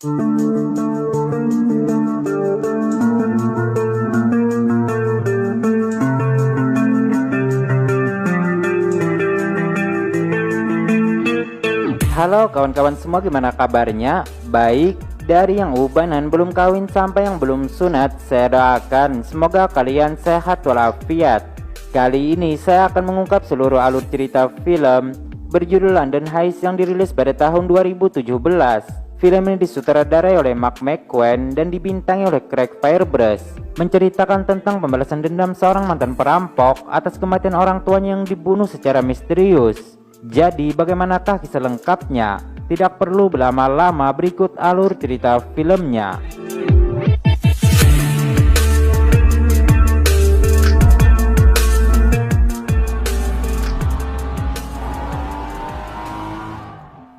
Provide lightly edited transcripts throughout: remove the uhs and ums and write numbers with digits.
Halo kawan-kawan semua, gimana kabarnya? Baik, dari yang ubanan belum kawin sampai yang belum sunat, saya doakan semoga kalian sehat walafiat. Kali ini saya akan mengungkap seluruh alur cerita film berjudul London Heist yang dirilis pada tahun 2017. Film ini disutradarai oleh Mark McQueen dan dibintangi oleh Craig Fairbrass, menceritakan tentang pembalasan dendam seorang mantan perampok atas kematian orang tuanya yang dibunuh secara misterius. Jadi bagaimanakah kisah lengkapnya? Tidak perlu berlama-lama, berikut alur cerita filmnya.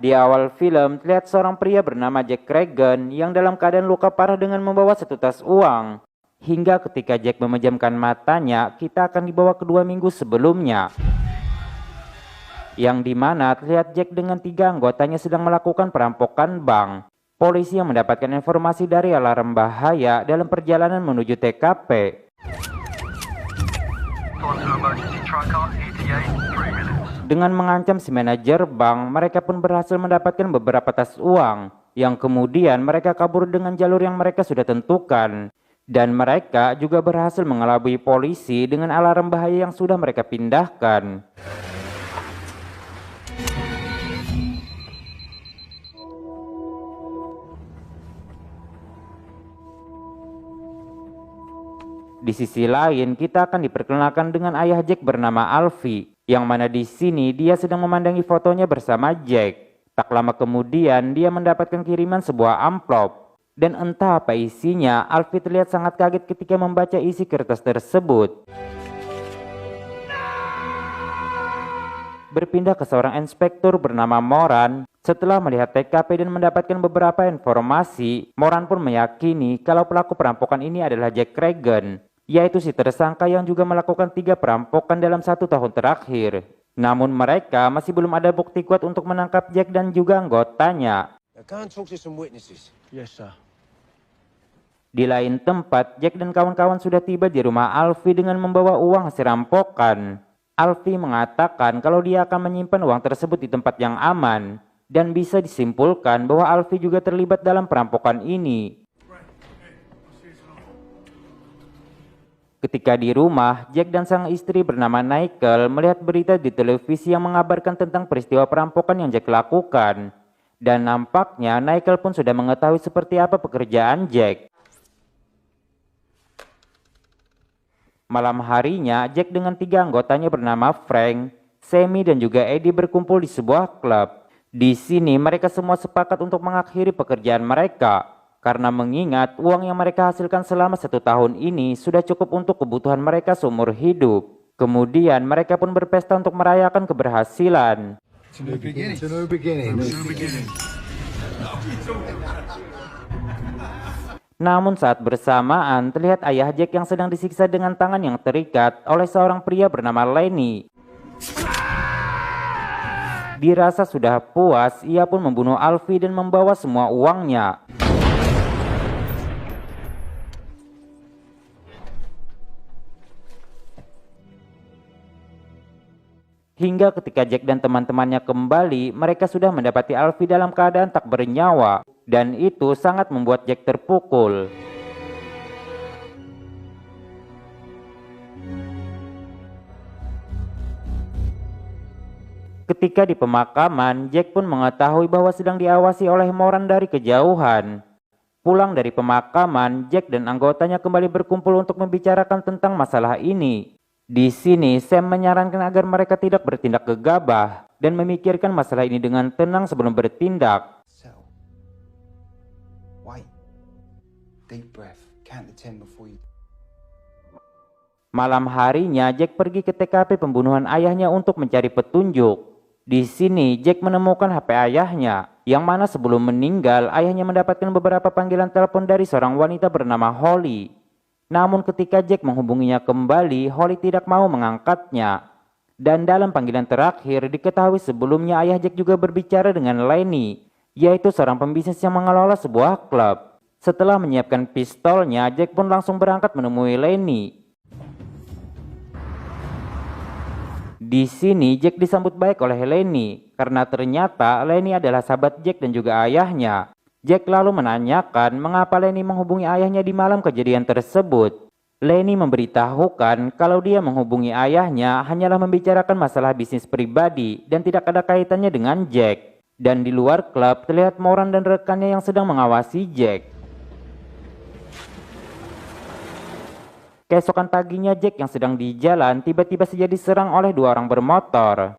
Di awal film terlihat seorang pria bernama Jack Regan yang dalam keadaan luka parah dengan membawa satu tas uang. Hingga ketika Jack memejamkan matanya, kita akan dibawa ke 2 minggu sebelumnya, yang dimana terlihat Jack dengan 3 anggotanya sedang melakukan perampokan bank. Polisi yang mendapatkan informasi dari alarm bahaya dalam perjalanan menuju TKP. Dengan mengancam si manajer bank, mereka pun berhasil mendapatkan beberapa tas uang, yang kemudian mereka kabur dengan jalur yang mereka sudah tentukan. Dan mereka juga berhasil mengelabui polisi dengan alarm bahaya yang sudah mereka pindahkan. Di sisi lain, kita akan diperkenalkan dengan ayah Jack bernama Alfie, yang mana di sini dia sedang memandangi fotonya bersama Jack. Tak lama kemudian, dia mendapatkan kiriman sebuah amplop. Dan entah apa isinya, Alfie terlihat sangat kaget ketika membaca isi kertas tersebut. Berpindah ke seorang inspektur bernama Moran. Setelah melihat TKP dan mendapatkan beberapa informasi, Moran pun meyakini kalau pelaku perampokan ini adalah Jack Regan, yaitu si tersangka yang juga melakukan 3 perampokan dalam 1 tahun terakhir. Namun mereka masih belum ada bukti kuat untuk menangkap Jack dan juga anggotanya. Di lain tempat, Jack dan kawan-kawan sudah tiba di rumah Alfie dengan membawa uang hasil rampokan. Alfie mengatakan kalau dia akan menyimpan uang tersebut di tempat yang aman, dan bisa disimpulkan bahwa Alfie juga terlibat dalam perampokan ini. Ketika di rumah, Jack dan sang istri bernama Nicole melihat berita di televisi yang mengabarkan tentang peristiwa perampokan yang Jack lakukan. Dan nampaknya Nicole pun sudah mengetahui seperti apa pekerjaan Jack. Malam harinya, Jack dengan 3 anggotanya bernama Frank, Sammy dan juga Eddie berkumpul di sebuah klub. Di sini mereka semua sepakat untuk mengakhiri pekerjaan mereka, karena mengingat uang yang mereka hasilkan selama 1 tahun ini sudah cukup untuk kebutuhan mereka seumur hidup. Kemudian mereka pun berpesta untuk merayakan keberhasilan. Namun saat bersamaan terlihat ayah Jack yang sedang disiksa dengan tangan yang terikat oleh seorang pria bernama Lenny. Dirasa sudah puas, ia pun membunuh Alfie dan membawa semua uangnya. Hingga ketika Jack dan teman-temannya kembali, mereka sudah mendapati Alfie dalam keadaan tak bernyawa, dan itu sangat membuat Jack terpukul. Ketika di pemakaman, Jack pun mengetahui bahwa sedang diawasi oleh Moran dari kejauhan. Pulang dari pemakaman, Jack dan anggotanya kembali berkumpul untuk membicarakan tentang masalah ini. Di sini, Sam menyarankan agar mereka tidak bertindak gegabah dan memikirkan masalah ini dengan tenang sebelum bertindak. Malam harinya, Jack pergi ke TKP pembunuhan ayahnya untuk mencari petunjuk. Di sini, Jack menemukan HP ayahnya, yang mana sebelum meninggal, ayahnya mendapatkan beberapa panggilan telepon dari seorang wanita bernama Holly. Namun ketika Jack menghubunginya kembali, Holly tidak mau mengangkatnya. Dan dalam panggilan terakhir, diketahui sebelumnya ayah Jack juga berbicara dengan Lenny. yaitu seorang pembisnis yang mengelola sebuah klub. Setelah menyiapkan pistolnya, Jack pun langsung berangkat menemui Lenny. Di sini Jack disambut baik oleh Lenny karena ternyata Lenny adalah sahabat Jack dan juga ayahnya. Jack lalu menanyakan mengapa Lenny menghubungi ayahnya di malam kejadian tersebut. Lenny memberitahukan kalau dia menghubungi ayahnya hanyalah membicarakan masalah bisnis pribadi dan tidak ada kaitannya dengan Jack. Dan di luar klub terlihat Moran dan rekannya yang sedang mengawasi Jack. Keesokan paginya Jack yang sedang di jalan tiba-tiba saja diserang oleh dua orang bermotor.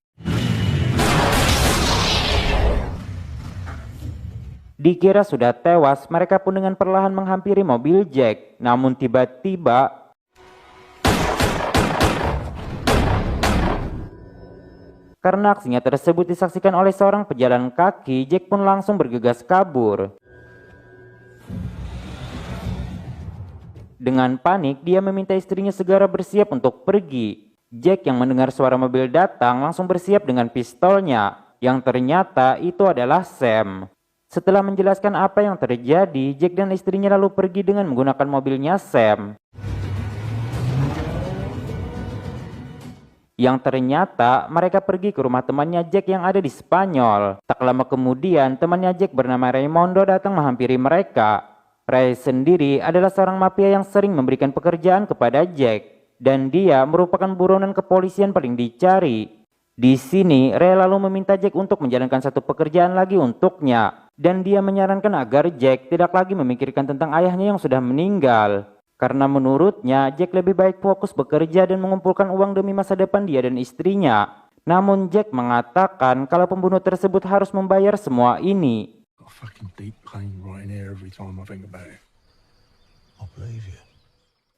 Dikira sudah tewas, mereka pun dengan perlahan menghampiri mobil Jack. Namun tiba-tiba karena aksinya tersebut disaksikan oleh seorang pejalan kaki, Jack pun langsung bergegas kabur. Dengan panik, dia meminta istrinya segera bersiap untuk pergi. Jack yang mendengar suara mobil datang langsung bersiap dengan pistolnya, yang ternyata itu adalah Sam. Setelah menjelaskan apa yang terjadi, Jack dan istrinya lalu pergi dengan menggunakan mobilnya Sam. Yang ternyata mereka pergi ke rumah temannya Jack yang ada di Spanyol. Tak lama kemudian, temannya Jack bernama Raymondo datang menghampiri mereka. Ray sendiri adalah seorang mafia yang sering memberikan pekerjaan kepada Jack, dan dia merupakan buronan kepolisian paling dicari. Di sini, Ray lalu meminta Jack untuk menjalankan satu pekerjaan lagi untuknya, dan dia menyarankan agar Jack tidak lagi memikirkan tentang ayahnya yang sudah meninggal. Karena menurutnya, Jack lebih baik fokus bekerja dan mengumpulkan uang demi masa depan dia dan istrinya. Namun Jack mengatakan kalau pembunuh tersebut harus membayar semua ini.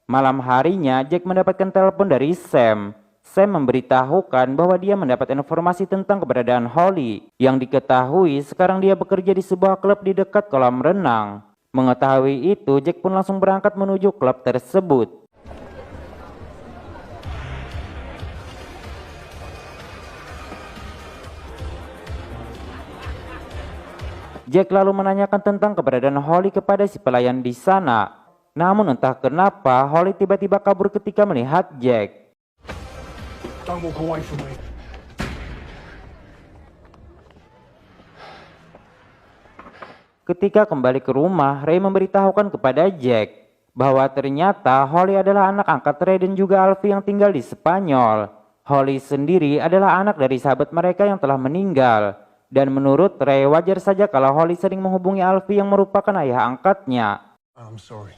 Malam harinya, Jack mendapatkan telepon dari Sam. Sam memberitahukan bahwa dia mendapat informasi tentang keberadaan Holly. Yang diketahui sekarang dia bekerja di sebuah klub di dekat kolam renang. Mengetahui itu, Jack pun langsung berangkat menuju klub tersebut. Jack lalu menanyakan tentang keberadaan Holly kepada si pelayan di sana. Namun entah kenapa Holly tiba-tiba kabur ketika melihat Jack. Don't walk away from me. Ketika kembali ke rumah, Ray memberitahukan kepada Jack bahwa ternyata Holly adalah anak angkat Ray dan juga Alfie yang tinggal di Spanyol. Holly sendiri adalah anak dari sahabat mereka yang telah meninggal. Dan menurut Ray, wajar saja kalau Holly sering menghubungi Alfie yang merupakan ayah angkatnya. I'm sorry.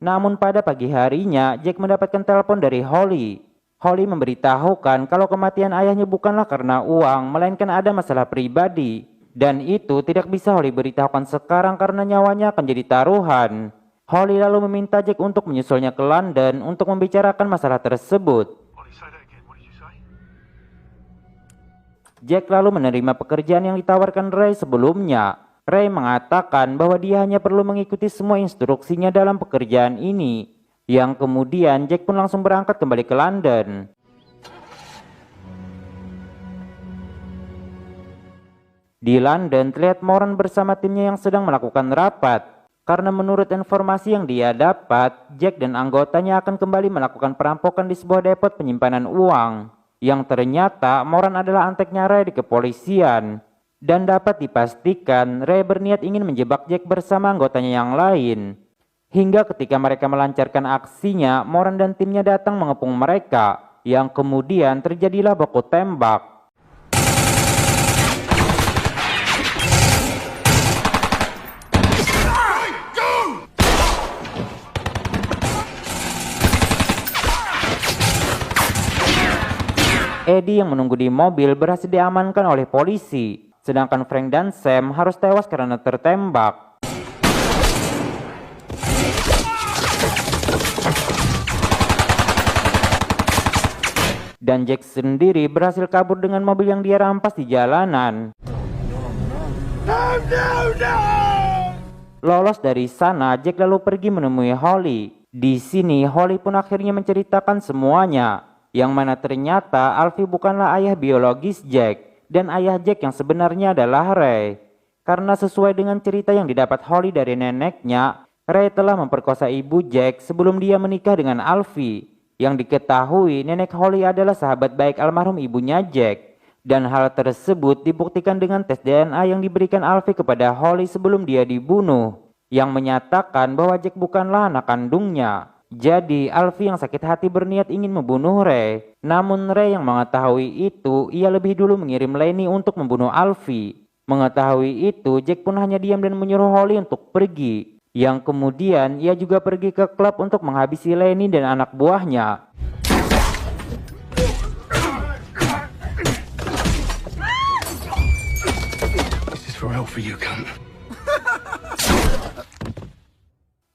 Namun pada pagi harinya, Jack mendapatkan telepon dari Holly. Holly memberitahukan kalau kematian ayahnya bukanlah karena uang, melainkan ada masalah pribadi. Dan itu tidak bisa Holly beritahukan sekarang karena nyawanya akan jadi taruhan. Holly lalu meminta Jack untuk menyusulnya ke London untuk membicarakan masalah tersebut. Jack lalu menerima pekerjaan yang ditawarkan Ray sebelumnya. Ray mengatakan bahwa dia hanya perlu mengikuti semua instruksinya dalam pekerjaan ini. Yang kemudian Jack pun langsung berangkat kembali ke London. Di London terlihat Moran bersama timnya yang sedang melakukan rapat. Karena menurut informasi yang dia dapat, Jack dan anggotanya akan kembali melakukan perampokan di sebuah depot penyimpanan uang. Yang ternyata Moran adalah anteknya Ray di kepolisian. Dan dapat dipastikan Ray berniat ingin menjebak Jack bersama anggotanya yang lain. Hingga ketika mereka melancarkan aksinya, Moran dan timnya datang mengepung mereka. Yang kemudian terjadilah baku tembak. Eddie yang menunggu di mobil berhasil diamankan oleh polisi, sedangkan Frank dan Sam harus tewas karena tertembak. Dan Jack sendiri berhasil kabur dengan mobil yang dia rampas di jalanan. Lolos dari sana, Jack lalu pergi menemui Holly. Di sini, Holly pun akhirnya menceritakan semuanya. Yang mana ternyata Alfie bukanlah ayah biologis Jack. dan ayah Jack yang sebenarnya adalah Ray. Karena sesuai dengan cerita yang didapat Holly dari neneknya, Ray telah memperkosa ibu Jack sebelum dia menikah dengan Alfie. Yang diketahui nenek Holly adalah sahabat baik almarhum ibunya Jack. Dan hal tersebut dibuktikan dengan tes DNA yang diberikan Alfie kepada Holly sebelum dia dibunuh, yang menyatakan bahwa Jack bukanlah anak kandungnya. Jadi Alfie yang sakit hati berniat ingin membunuh Ray. Namun Ray yang mengetahui itu, ia lebih dulu mengirim Lenny untuk membunuh Alfie. Mengetahui itu, Jack pun hanya diam dan menyuruh Holly untuk pergi. Yang kemudian ia juga pergi ke klub untuk menghabisi Lenny dan anak buahnya.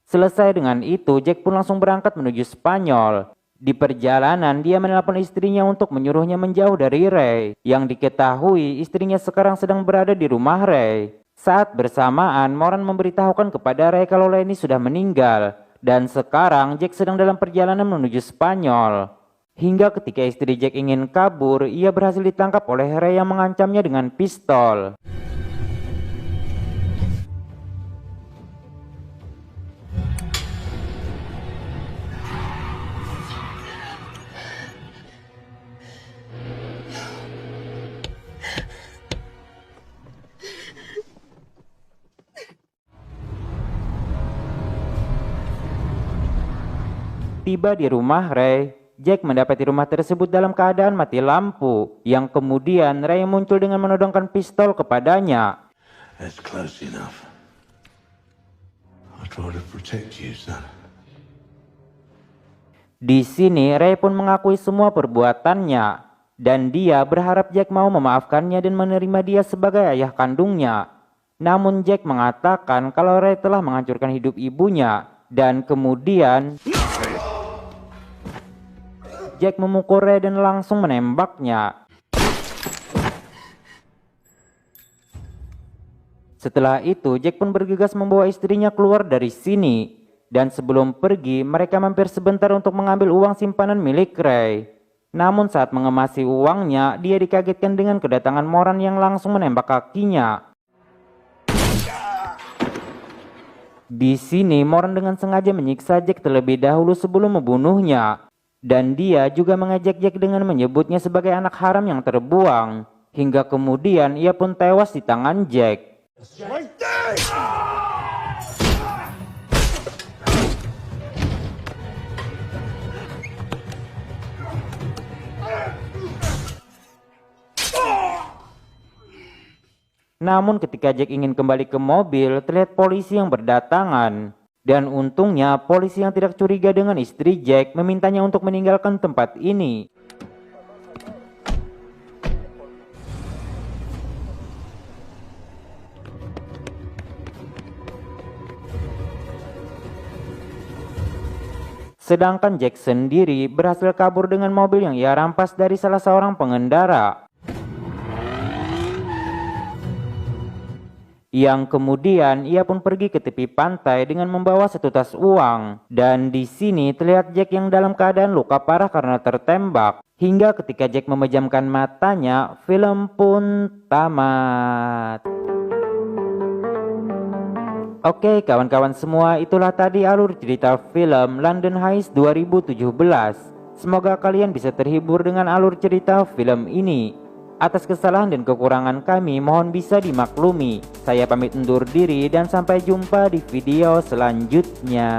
Selesai dengan itu, Jack pun langsung berangkat menuju Spanyol. Di perjalanan, dia menelpon istrinya untuk menyuruhnya menjauh dari Ray. Yang diketahui, istrinya sekarang sedang berada di rumah Ray. Saat bersamaan, Moran memberitahukan kepada Ray kalau Lenny sudah meninggal. Dan sekarang, Jack sedang dalam perjalanan menuju Spanyol. Hingga ketika istri Jack ingin kabur, ia berhasil ditangkap oleh Ray yang mengancamnya dengan pistol. Tiba di rumah Ray, Jack mendapati rumah tersebut dalam keadaan mati lampu, yang kemudian Ray muncul dengan menodongkan pistol kepadanya. That's close enough. I try to protect you, son. Di sini Ray pun mengakui semua perbuatannya, dan dia berharap Jack mau memaafkannya dan menerima dia sebagai ayah kandungnya. Namun Jack mengatakan kalau Ray telah menghancurkan hidup ibunya, dan kemudian Jack memukul Ray dan langsung menembaknya. Setelah itu, Jack pun bergegas membawa istrinya keluar dari sini. Dan sebelum pergi, mereka mampir sebentar untuk mengambil uang simpanan milik Ray. Namun saat mengemasi uangnya, dia dikagetkan dengan kedatangan Moran yang langsung menembak kakinya. Di sini, Moran dengan sengaja menyiksa Jack terlebih dahulu sebelum membunuhnya. Dan dia juga mengejek Jack dengan menyebutnya sebagai anak haram yang terbuang. Hingga kemudian ia pun tewas di tangan Jack. Namun ketika Jack ingin kembali ke mobil, terlihat polisi yang berdatangan. Dan untungnya polisi yang tidak curiga dengan istri Jack memintanya untuk meninggalkan tempat ini. Sedangkan Jack sendiri berhasil kabur dengan mobil yang ia rampas dari salah seorang pengendara. Yang kemudian ia pun pergi ke tepi pantai dengan membawa satu tas uang. Dan di sini terlihat Jack yang dalam keadaan luka parah karena tertembak. Hingga ketika Jack memejamkan matanya, film pun tamat. Oke kawan-kawan semua, itulah tadi alur cerita film London Heist 2017. Semoga kalian bisa terhibur dengan alur cerita film ini. Atas kesalahan dan kekurangan kami mohon bisa dimaklumi. Saya pamit undur diri dan sampai jumpa di video selanjutnya.